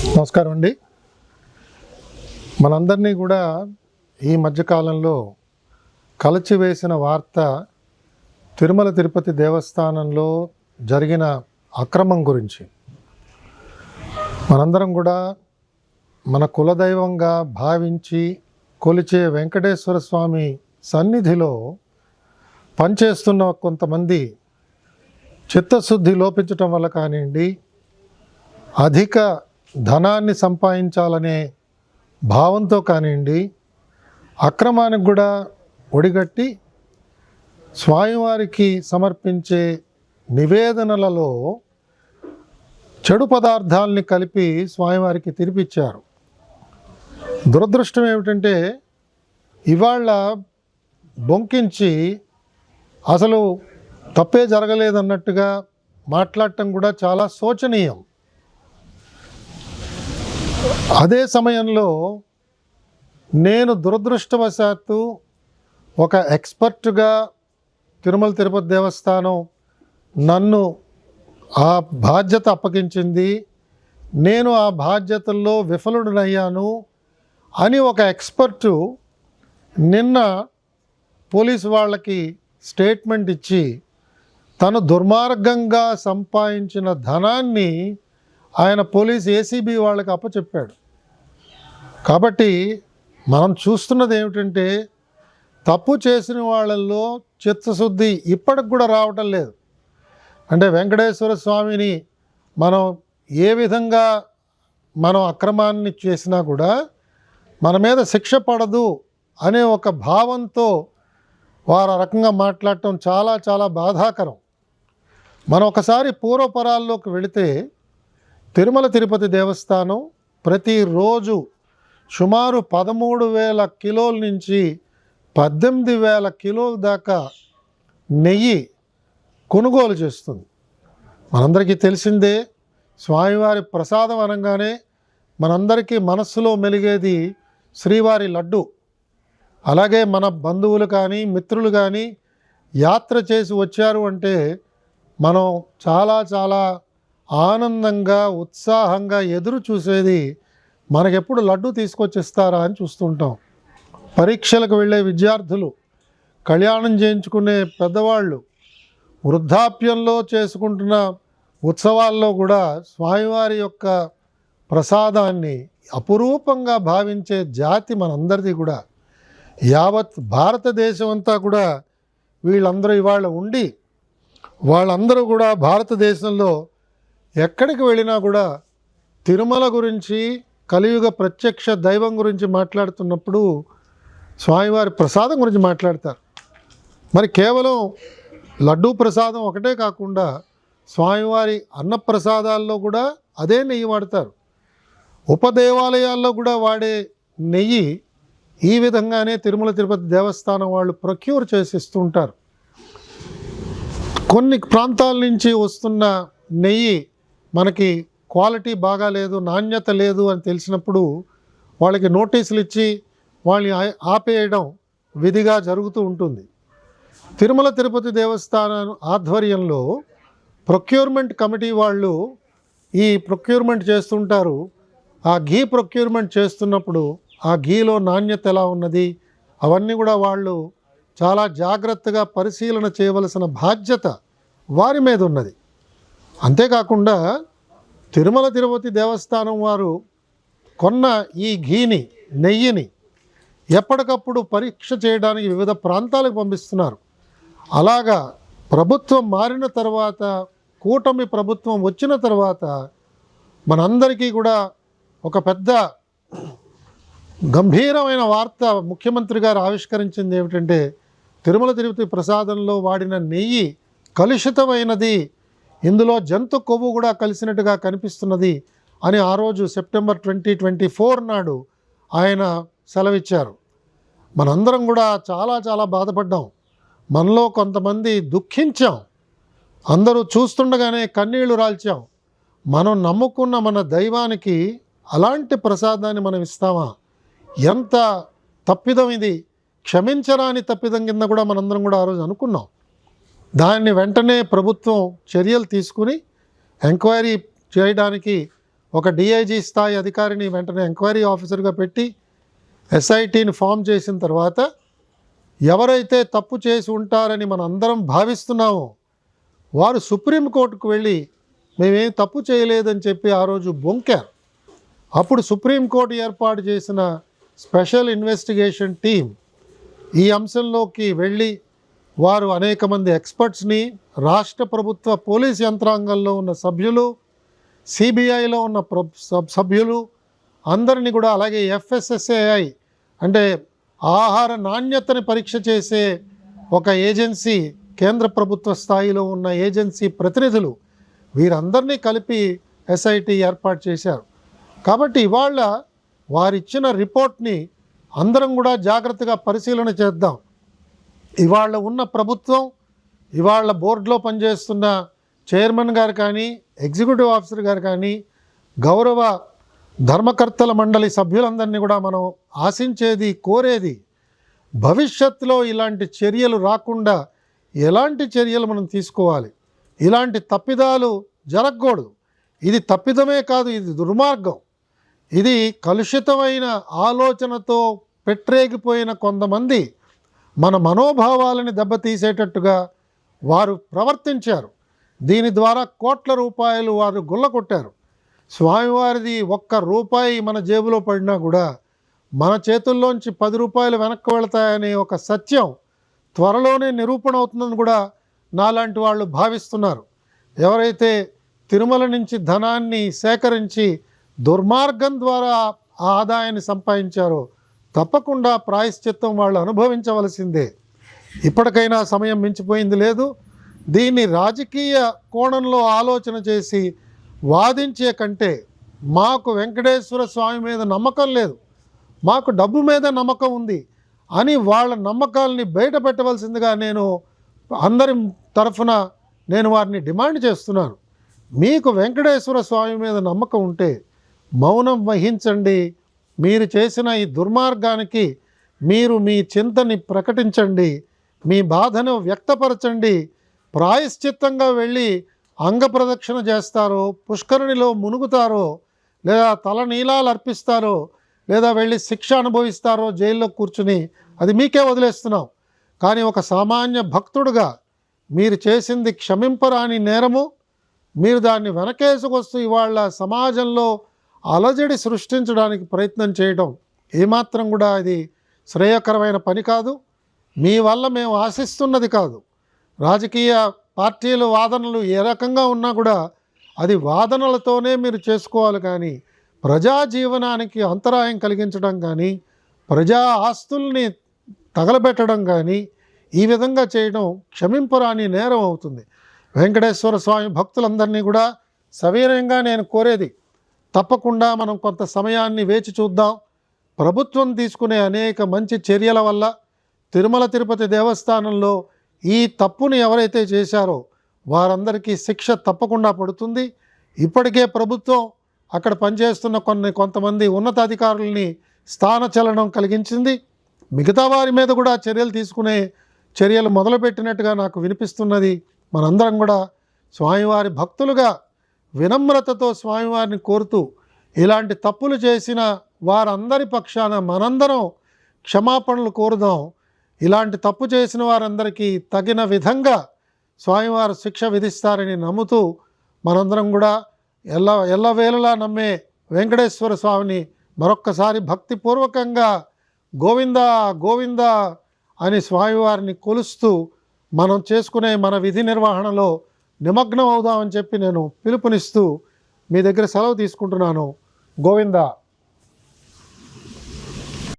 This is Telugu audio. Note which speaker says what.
Speaker 1: నమస్కారం అండి. మనందరినీ కూడా ఈ మధ్యకాలంలో కలిచివేసిన వార్త తిరుమల తిరుపతి దేవస్థానంలో జరిగిన అక్రమం గురించి. మనందరం కూడా మన కులదైవంగా భావించి కొలిచే వెంకటేశ్వర స్వామి సన్నిధిలో పనిచేస్తున్న కొంతమంది చిత్తశుద్ధి లోపించటం వల్ల కానివ్వండి, అధిక ధనాన్ని సంపాదించాలనే భావంతో కానివ్వండి, అక్రమానికి కూడా ఒడిగట్టి స్వామివారికి సమర్పించే నివేదనలలో చెడు పదార్థాలని కలిపి స్వామివారికి తినిపించారు. దురదృష్టం ఏమిటంటే ఇవాళ బొంకించి అసలు తప్పే జరగలేదన్నట్టుగా మాట్లాడటం కూడా చాలా శోచనీయం. అదే సమయంలో నేను దురదృష్టవశాత్తు ఒక ఎక్స్పర్ట్గా తిరుమల తిరుపతి దేవస్థానం నన్ను ఆ బాధ్యత అప్పగించింది, నేను ఆ బాధ్యతల్లో విఫలుడనయ్యాను అని ఒక ఎక్స్పర్టు నిన్న పోలీసు వాళ్ళకి స్టేట్మెంట్ ఇచ్చి తను దుర్మార్గంగా సంపాదించిన ధనాన్ని ఆయన పోలీస్ ఏసీబీ వాళ్ళకి అప్పచెప్పాడు. కాబట్టి మనం చూస్తున్నది ఏమిటంటే తప్పు చేసిన వాళ్ళల్లో చిత్తశుద్ధి ఇప్పటికి కూడా రావటం లేదు. అంటే వెంకటేశ్వర స్వామిని మనం ఏ విధంగా మనం అక్రమాన్ని చేసినా కూడా మన మీద శిక్ష పడదు అనే ఒక భావంతో వారు ఆ రకంగా మాట్లాడటం చాలా చాలా బాధాకరం. మనం ఒకసారి పూర్వపరాల్లోకి వెళితే తిరుమల తిరుపతి దేవస్థానం ప్రతిరోజు సుమారు 13,000 కిలోల నుంచి 18,000 కిలోల దాకా నెయ్యి కొనుగోలు చేస్తుంది. మనందరికీ తెలిసిందే, స్వామివారి ప్రసాదం అనగానే మనందరికీ మనస్సులో మెలిగేది శ్రీవారి లడ్డు. అలాగే మన బంధువులు కానీ మిత్రులు కానీ యాత్ర చేసి వచ్చారు అంటే మనం చాలా చాలా ఆనందంగా ఉత్సాహంగా ఎదురు చూసేది మనకెప్పుడు లడ్డు తీసుకొచ్చిస్తారా అని చూస్తుంటాం. పరీక్షలకు వెళ్ళే విద్యార్థులు, కళ్యాణం చేయించుకునే పెద్దవాళ్ళు, వృద్ధాప్యంలో చేసుకుంటున్న ఉత్సవాల్లో కూడా స్వామివారి యొక్క ప్రసాదాన్ని అపురూపంగా భావించే జాతి మనందరిది కూడా. యావత్ భారతదేశం అంతా కూడా వీళ్ళందరూ ఇవాళ ఉండి వాళ్ళందరూ కూడా భారతదేశంలో ఎక్కడికి వెళ్ళినా కూడా తిరుమల గురించి, కలియుగ ప్రత్యక్ష దైవం గురించి మాట్లాడుతున్నప్పుడు స్వామివారి ప్రసాదం గురించి మాట్లాడతారు. మరి కేవలం లడ్డూ ప్రసాదం ఒకటే కాకుండా స్వామివారి అన్నప్రసాదాల్లో కూడా అదే నెయ్యి వాడతారు. ఉపదేవాలయాల్లో కూడా వాడే నెయ్యి ఈ విధంగానే తిరుమల తిరుపతి దేవస్థానం వాళ్ళు ప్రొక్యూర్ చేసి ఇస్తుంటారు. కొన్ని ప్రాంతాల నుంచి వస్తున్న నెయ్యి మనకి క్వాలిటీ బాగాలేదు, నాణ్యత లేదు అని తెలిసినప్పుడు వాళ్ళకి నోటీసులు ఇచ్చి వాళ్ళని ఆపేయడం విధిగా జరుగుతూ ఉంటుంది. తిరుమల తిరుపతి దేవస్థానం ఆధ్వర్యంలో ప్రొక్యూర్మెంట్ కమిటీ వాళ్ళు ఈ ప్రొక్యూర్మెంట్ చేస్తుంటారు. ఆ ఘీ ప్రొక్యూర్మెంట్ చేస్తున్నప్పుడు ఆ ఘీలో నాణ్యత ఎలా ఉన్నది అవన్నీ కూడా వాళ్ళు చాలా జాగ్రత్తగా పరిశీలన చేయవలసిన బాధ్యత వారి మీద ఉన్నది. అంతేకాకుండా తిరుమల తిరుపతి దేవస్థానం వారు కొన్న ఈ ఘీని, నెయ్యిని ఎప్పటికప్పుడు పరీక్ష చేయడానికి వివిధ ప్రాంతాలకు పంపిస్తున్నారు. అలాగా ప్రభుత్వం మారిన తర్వాత, కూటమి ప్రభుత్వం వచ్చిన తర్వాత మనందరికీ కూడా ఒక పెద్ద గంభీరమైన వార్త ముఖ్యమంత్రి గారు ఆవిష్కరించింది ఏమిటంటే తిరుమల తిరుపతి ప్రసాదంలో వాడిన నెయ్యి కలుషితమైనది, ఇందులో జంతు కొవ్వు కూడా కలిసినట్టుగా కనిపిస్తున్నది అని ఆ రోజు సెప్టెంబర్ 2024 నాడు ఆయన సెలవిచ్చారు. మనందరం కూడా చాలా చాలా బాధపడ్డాం. మనలో కొంతమంది దుఃఖించాం. అందరూ చూస్తుండగానే కన్నీళ్లు రాల్చాం. మనం నమ్ముకున్న మన దైవానికి అలాంటి ప్రసాదాన్ని మనం ఇస్తామా? ఎంత తప్పిదం ఇది! క్షమించరాని తప్పిదం కింద కూడా మనందరం కూడా ఆ రోజు అనుకున్నాం. దాన్ని వెంటనే ప్రభుత్వం చర్యలు తీసుకుని ఎంక్వైరీ చేయడానికి ఒక డిఐజీ స్థాయి అధికారిని వెంటనే ఎంక్వైరీ ఆఫీసర్గా పెట్టి ఎస్ఐటీని ఫామ్ చేసిన తర్వాత ఎవరైతే తప్పు చేసి ఉంటారని మనం అందరం భావిస్తున్నామో వారు సుప్రీంకోర్టుకు వెళ్ళి మేమేం తప్పు చేయలేదని చెప్పి ఆ రోజు బొంకారు. అప్పుడు సుప్రీంకోర్టు ఏర్పాటు చేసిన స్పెషల్ ఇన్వెస్టిగేషన్ టీం ఈ అంశంలోకి వెళ్ళి వారు అనేక మంది ఎక్స్పర్ట్స్ని, రాష్ట్ర ప్రభుత్వ పోలీస్ యంత్రాంగంలో ఉన్న సభ్యులు, సిబిఐలో ఉన్న సభ్యులు అందరినీ కూడా, అలాగే FSSAI అంటే ఆహార నాణ్యతని పరీక్ష చేసే ఒక ఏజెన్సీ, కేంద్ర ప్రభుత్వ స్థాయిలో ఉన్న ఏజెన్సీ ప్రతినిధులు, వీరందరినీ కలిపి SIT ఏర్పాటు చేశారు. కాబట్టి ఇవాళ వారిచ్చిన రిపోర్ట్ని అందరం కూడా జాగ్రత్తగా పరిశీలన చేద్దాం. ఇవాళ ఉన్న ప్రభుత్వం, ఇవాళ బోర్డులో పనిచేస్తున్న చైర్మన్ గారు కానీ, ఎగ్జిక్యూటివ్ ఆఫీసర్ గారు కానీ, గౌరవ ధర్మకర్తల మండలి సభ్యులందరినీ కూడా మనం ఆశించేది, కోరేది, భవిష్యత్తులో ఇలాంటి చర్యలు రాకుండా ఎలాంటి చర్యలు మనం తీసుకోవాలి. ఇలాంటి తప్పిదాలు జరగకూడదు. ఇది తప్పిదమే కాదు, ఇది దుర్మార్గం. ఇది కలుషితమైన ఆలోచనతో పెట్టరేగిపోయిన కొంతమంది మన మనోభావాలని దెబ్బతీసేటట్టుగా వారు ప్రవర్తించారు. దీని ద్వారా కోట్ల రూపాయలు వారు గుల్లకొట్టారు. స్వామివారిది ఒక్క రూపాయి మన జేబులో పడినా కూడా మన చేతుల్లోంచి 10 రూపాయలు వెనక్కి వెళతాయనే ఒక సత్యం త్వరలోనే నిరూపణ అవుతుందని కూడా నాలాంటి వాళ్ళు భావిస్తున్నారు. ఎవరైతే తిరుమల నుంచి ధనాన్ని సేకరించి దుర్మార్గం ద్వారా ఆ ఆదాయాన్ని సంపాదించారో తప్పకుండా ప్రాయశ్చిత్తం వాళ్ళు అనుభవించవలసిందే. ఇప్పటికైనా సమయం మించిపోయింది లేదు. దీన్ని రాజకీయ కోణంలో ఆలోచన చేసి వాదించే కంటే మాకు వెంకటేశ్వర స్వామి మీద నమ్మకం లేదు, మాకు డబ్బు మీద నమ్మకం ఉంది అని వాళ్ళ నమ్మకాలని బయట పెట్టవలసిందిగా నేను అందరి తరఫున వారిని డిమాండ్ చేస్తున్నాను. మీకు వెంకటేశ్వర స్వామి మీద నమ్మకం ఉంటే మౌనం వహించండి. మీరు చేసిన ఈ దుర్మార్గానికి మీరు మీ చింతని ప్రకటించండి, మీ బాధను వ్యక్తపరచండి. ప్రాయశ్చిత్తంగా వెళ్ళి అంగప్రదక్షిణ చేస్తారో, పుష్కరిణిలో మునుగుతారో, లేదా తలనీలాలు అర్పిస్తారో, లేదా వెళ్ళి శిక్ష అనుభవిస్తారో జైల్లో కూర్చుని, అది మీకే వదిలేస్తున్నాం. కానీ ఒక సామాన్య భక్తుడుగా మీరు చేసింది క్షమింపరాని నేరము. మీరు దాన్ని వెనకేసుకొస్తూ ఇవాళ సమాజంలో అలజడి సృష్టించడానికి ప్రయత్నం చేయడం ఏమాత్రం కూడా అది శ్రేయకరమైన పని కాదు. మీ వల్ల మేము ఆశిస్తున్నది కాదు. రాజకీయ పార్టీల వాదనలు ఏ రకంగా ఉన్నా కూడా అది వాదనలతోనే మీరు చేసుకోవాలి. కానీ ప్రజా జీవనానికి అంతరాయం కలిగించడం కానీ, ప్రజా ఆస్తుల్ని తగలబెట్టడం కానీ ఈ విధంగా చేయడం క్షమింపరాని నేరం అవుతుంది. వెంకటేశ్వర స్వామి భక్తులందరినీ కూడా సవినయంగా నేను కోరేది, తప్పకుండా మనం కొంత సమయాన్ని వేచి చూద్దాం. ప్రభుత్వం తీసుకునే అనేక మంచి చర్యల వల్ల తిరుమల తిరుపతి దేవస్థానంలో ఈ తప్పుని ఎవరైతే చేశారో వారందరికీ శిక్ష తప్పకుండా పడుతుంది. ఇప్పటికే ప్రభుత్వం అక్కడ పనిచేస్తున్న కొంతమంది ఉన్నతాధికారులని స్థానచలనం కలిగించింది. మిగతా వారి మీద కూడా చర్యలు మొదలుపెట్టినట్టుగా నాకు వినిపిస్తున్నది. మనందరం కూడా స్వామివారి భక్తులుగా వినమ్రతతో స్వామివారిని కోరుతూ ఇలాంటి తప్పులు చేసిన వారందరి పక్షాన మనందరం క్షమాపణలు కోరుదాం. ఇలాంటి తప్పు చేసిన వారందరికీ తగిన విధంగా స్వామివారు శిక్ష విధిస్తారని నమ్ముతూ మనందరం కూడా ఎల్లవేళలా నమ్మే వెంకటేశ్వర స్వామిని మరొక్కసారి భక్తిపూర్వకంగా గోవిందా గోవిందా అని స్వామివారిని కొలుస్తూ మనం చేసుకునే మన విధి నిర్వహణలో నిమగ్నం అవుదామని చెప్పి నేను పిలుపునిస్తూ మీ దగ్గర సెలవు తీసుకుంటున్నాను. గోవిందా.